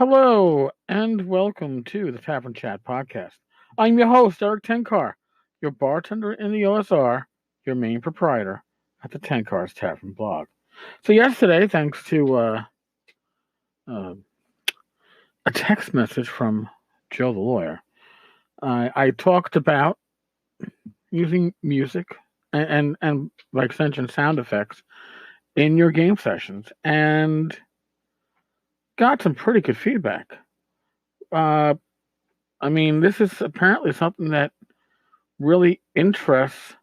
Hello and welcome to the Tavern Chat podcast. I'm your host, Eric Tenkar, your bartender in the OSR, your main proprietor at the Tenkar's Tavern blog. So yesterday, thanks to uh, a text message from Joe the lawyer, I talked about using music and by extension sound effects in your game sessions and got some pretty good feedback. This is apparently something that really interests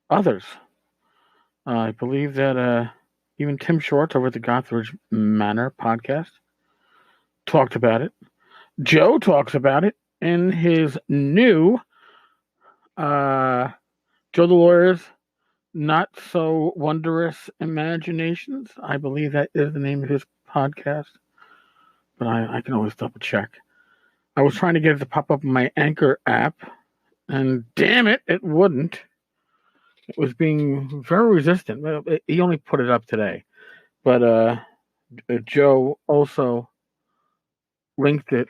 others. I believe that even Tim Shorts over at the Gothridge Manor podcast talked about it. Joe talks about it in his new Joe the Lawyer's Not So Wondrous Imaginations. I believe that is the name of his podcast, but I can always double check. I was trying to get it to pop up in my Anchor app, and damn it, it wouldn't. It was being very resistant. He only put it up today. But Joe also linked it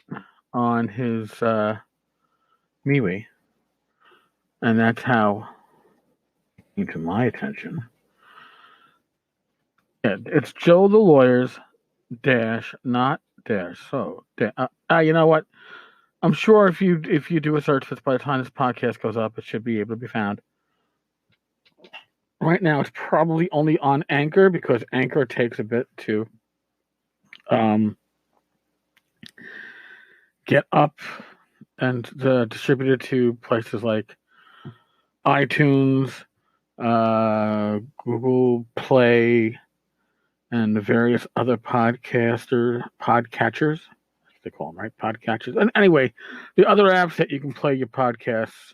on his MeWe. And that's how it came to my attention. Yeah, it's Joe the Lawyer's dash, not dash. So, you know what? I'm sure if you do a search for this, by the time this podcast goes up, it should be able to be found. Right now, it's probably only on Anchor because Anchor takes a bit to get up and distribute it to places like iTunes, Google Play, and the various other podcatchers. They call them, right? Podcatchers. And anyway, the other apps that you can play your podcasts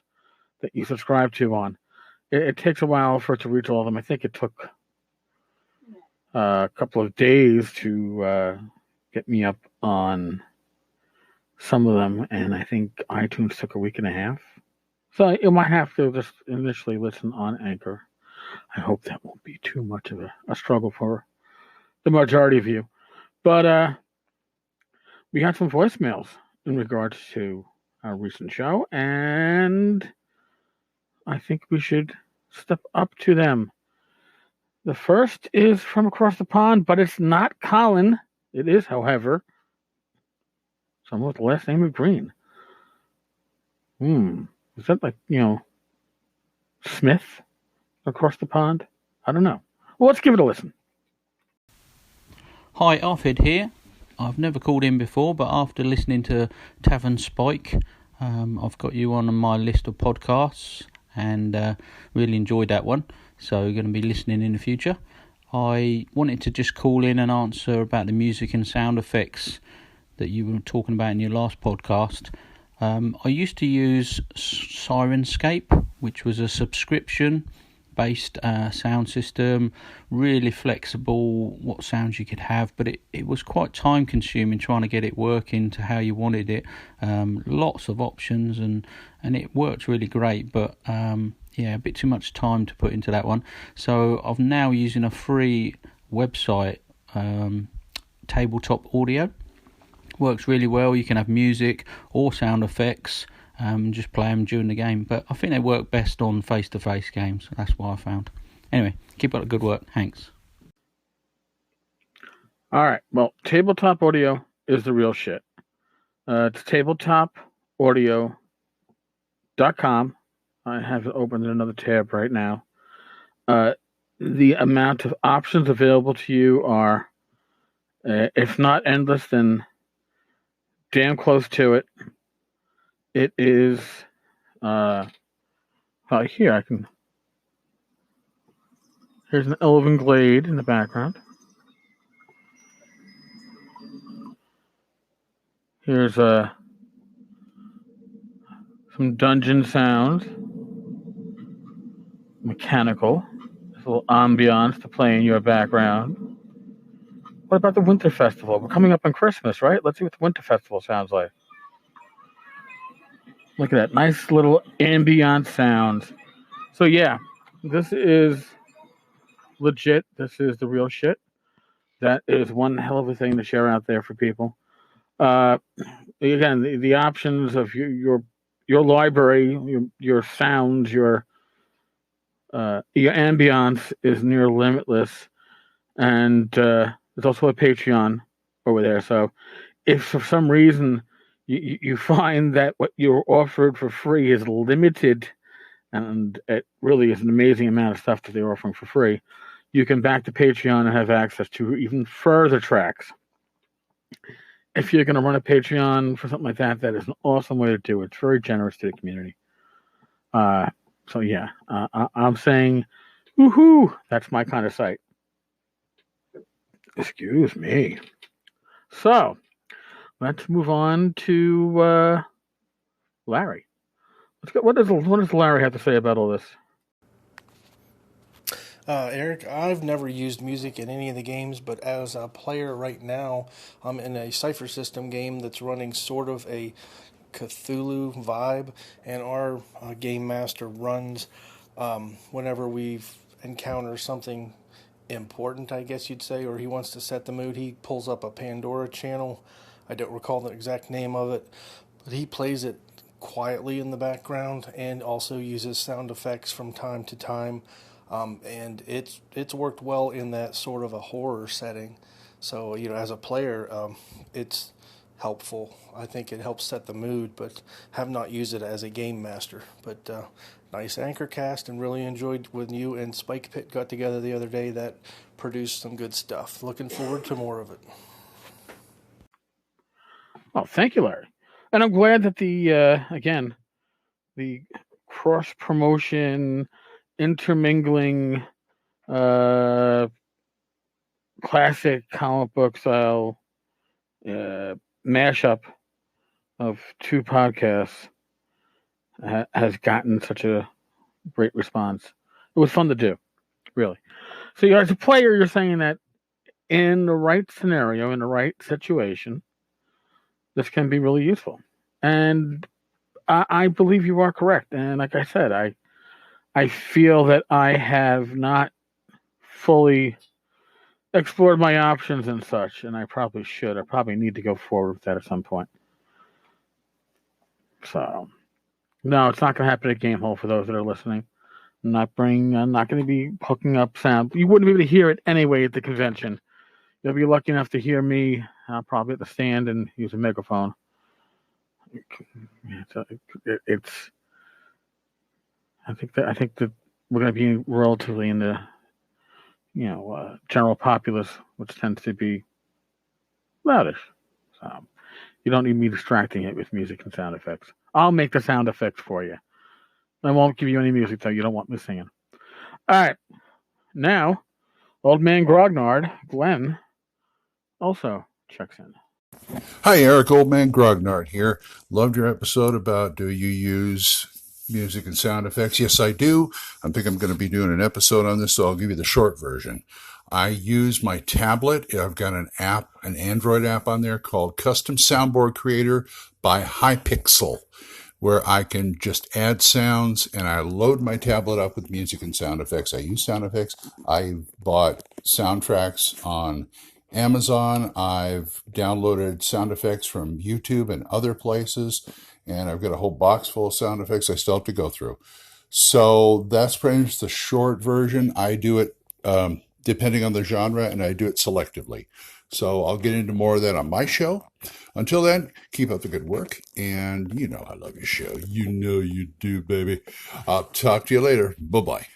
that you subscribe to on. It takes a while for it to reach all of them. I think it took a couple of days to get me up on some of them, and I think iTunes took a week and a half. So you might have to just initially listen on Anchor. I hope that won't be too much of a struggle for the majority of you. But we got some voicemails in regards to our recent show, and I think we should step up to them. The first is from across the pond, but it's not Colin. It is, however, someone with the last name of Green. Is that like, Smith across the pond? I don't know. Well, let's give it a listen. Hi, Arfid here. I've never called in before, but after listening to Tavern Spike, I've got you on my list of podcasts and really enjoyed that one. So you're going to be listening in the future. I wanted to just call in and answer about the music and sound effects that you were talking about in your last podcast. I used to use Sirenscape, which was a subscription-based sound system, really flexible, what sounds you could have, but it was quite time-consuming trying to get it working to how you wanted it. Lots of options, and it worked really great, but a bit too much time to put into that one. So I'm now using a free website, Tabletop Audio. Works really well. You can have music or sound effects, just play them during the game. But I think they work best on face-to-face games. That's what I found. Anyway, keep up the good work. Thanks. All right. Well, Tabletop Audio is the real shit. It's tabletopaudio.com. I have it open in another tab right now. The amount of options available to you are, if not endless, then damn close to it. It is here I can. Here's an elven glade in the background. Here's some dungeon sounds, mechanical. There's a little ambiance to play in your background. What about the Winter Festival? We're coming up on Christmas, right? Let's see what the Winter Festival sounds like. Look at that. Nice little ambient sounds. So, yeah, this is legit. This is the real shit. That is one hell of a thing to share out there for people. Again, the options of your library, your sounds, your ambience is near limitless, and there's also a Patreon over there. So if for some reason you find that what you're offered for free is limited, and it really is an amazing amount of stuff that they're offering for free, you can back to Patreon and have access to even further tracks. If you're going to run a Patreon for something like that, that is an awesome way to do it. It's very generous to the community. So yeah, I'm saying, woohoo! That's my kind of site. Excuse me. So let's move on to Larry. What does Larry have to say about all this? Eric, I've never used music in any of the games, but as a player right now, I'm in a Cypher System game that's running sort of a Cthulhu vibe, and our game master runs whenever we've encountered something important, I guess you'd say, or he wants to set the mood. He pulls up a Pandora channel. I don't recall the exact name of it, but he plays it quietly in the background and also uses sound effects from time to time. And it's worked well in that sort of a horror setting. So, as a player, it's helpful. I think it helps set the mood, but have not used it as a game master. But nice anchor cast, and really enjoyed when you and Spike Pit got together the other day. That produced some good stuff. Looking forward to more of it. Oh, thank you, Larry. And I'm glad that the cross promotion, intermingling, classic comic book style mashup of two podcasts has gotten such a great response. It was fun to do, really. So, as a player, you're saying that in the right scenario, in the right situation, this can be really useful. And I believe you are correct. And like I said, I feel that I have not fully explored my options and such, and I probably should. I probably need to go forward with that at some point. So, no, it's not going to happen at Gamehole for those that are listening. I'm not going to be hooking up sound. You wouldn't be able to hear it anyway at the convention. You'll be lucky enough to hear me probably at the stand and use a megaphone. It's. I think that we're going to be relatively in the general populace, which tends to be loudish. So you don't need me distracting it with music and sound effects. I'll make the sound effects for you. I won't give you any music though. You don't want me singing. All right. Now, Old Man Grognard, Glenn, also checks in. Hi, Eric, Old Man Grognard here. Loved your episode about do you use music and sound effects? Yes, I do. I think I'm going to be doing an episode on this, so I'll give you the short version. I use my tablet. I've got an app, an Android app on there called Custom Soundboard Creator by Hypixel, where I can just add sounds, and I load my tablet up with music and sound effects. I use sound effects. I bought soundtracks on Amazon. I've downloaded sound effects from YouTube and other places, and I've got a whole box full of sound effects I still have to go through. So that's pretty much the short version. I do it depending on the genre, and I do it selectively. So I'll get into more of that on my show. Until then, keep up the good work, and I love your show. You know you do, baby. I'll talk to you later. Bye-bye.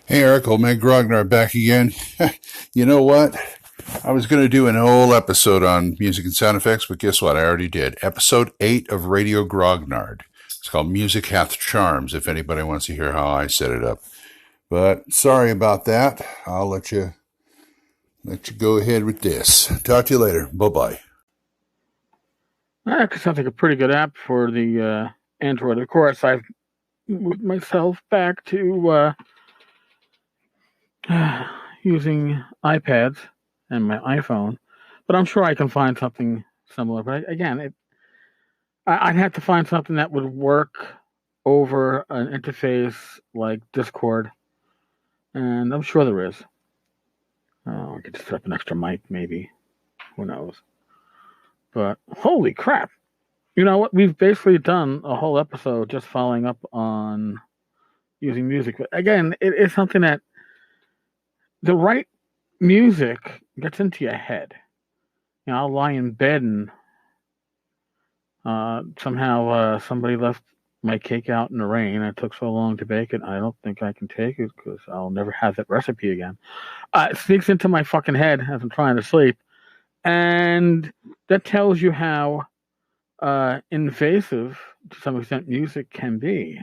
Hey, Eric, Old Man Grognard back again. You know what? I was going to do an whole episode on music and sound effects, but guess what? I already did. Episode 8 of Radio Grognard. It's called Music Hath Charms, if anybody wants to hear how I set it up. But sorry about that. I'll let you go ahead with this. Talk to you later. Bye-bye. That sounds like a pretty good app for the Android. Of course, I've moved myself back to using iPads and my iPhone, but I'm sure I can find something similar. But again, I'd have to find something that would work over an interface like Discord, and I'm sure there is. Oh, I could just set up an extra mic, maybe. Who knows? But holy crap. You know what? We've basically done a whole episode just following up on using music. But again, it is something that the right music gets into your head. You know, I'll lie in bed and somehow somebody left my cake out in the rain. It took so long to bake it. I don't think I can take it because I'll never have that recipe again. It sneaks into my fucking head as I'm trying to sleep. And that tells you how invasive, to some extent, music can be.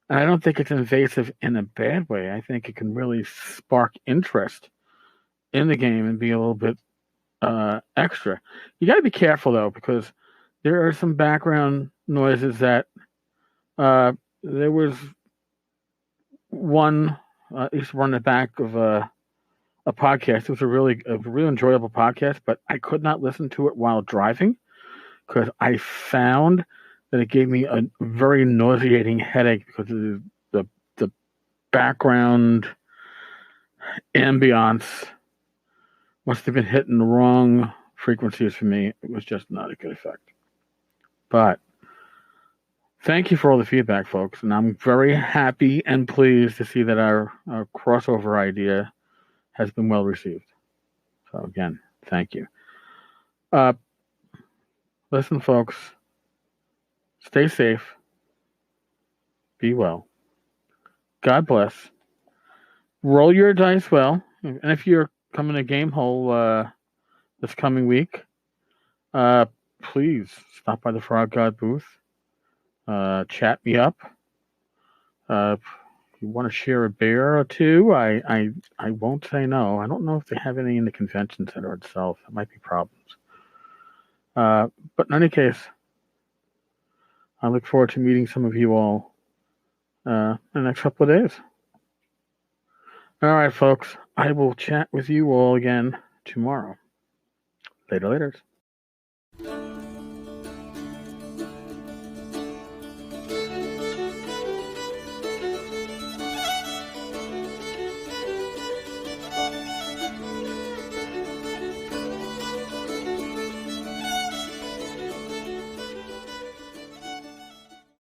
And I don't think it's invasive in a bad way. I think it can really spark interest in the game and be a little bit extra. You got to be careful, though, because there are some background noises that there was one, used to run the back of a podcast. It was a really enjoyable podcast, but I could not listen to it while driving because I found that it gave me a very nauseating headache because of the background ambiance must have been hitting the wrong frequencies for me. It was just not a good effect. But thank you for all the feedback, folks, and I'm very happy and pleased to see that our crossover idea has been well received. So again, thank you. Listen, folks, stay safe, be well, God bless, roll your dice well, and if you're coming to Game Hole this coming week, please stop by the Frog God booth, chat me up. If you want to share a beer or two, I won't say no. I don't know if they have any in the convention center itself. There might be problems. But in any case, I look forward to meeting some of you all in the next couple of days. All right, folks. I will chat with you all again tomorrow. Later.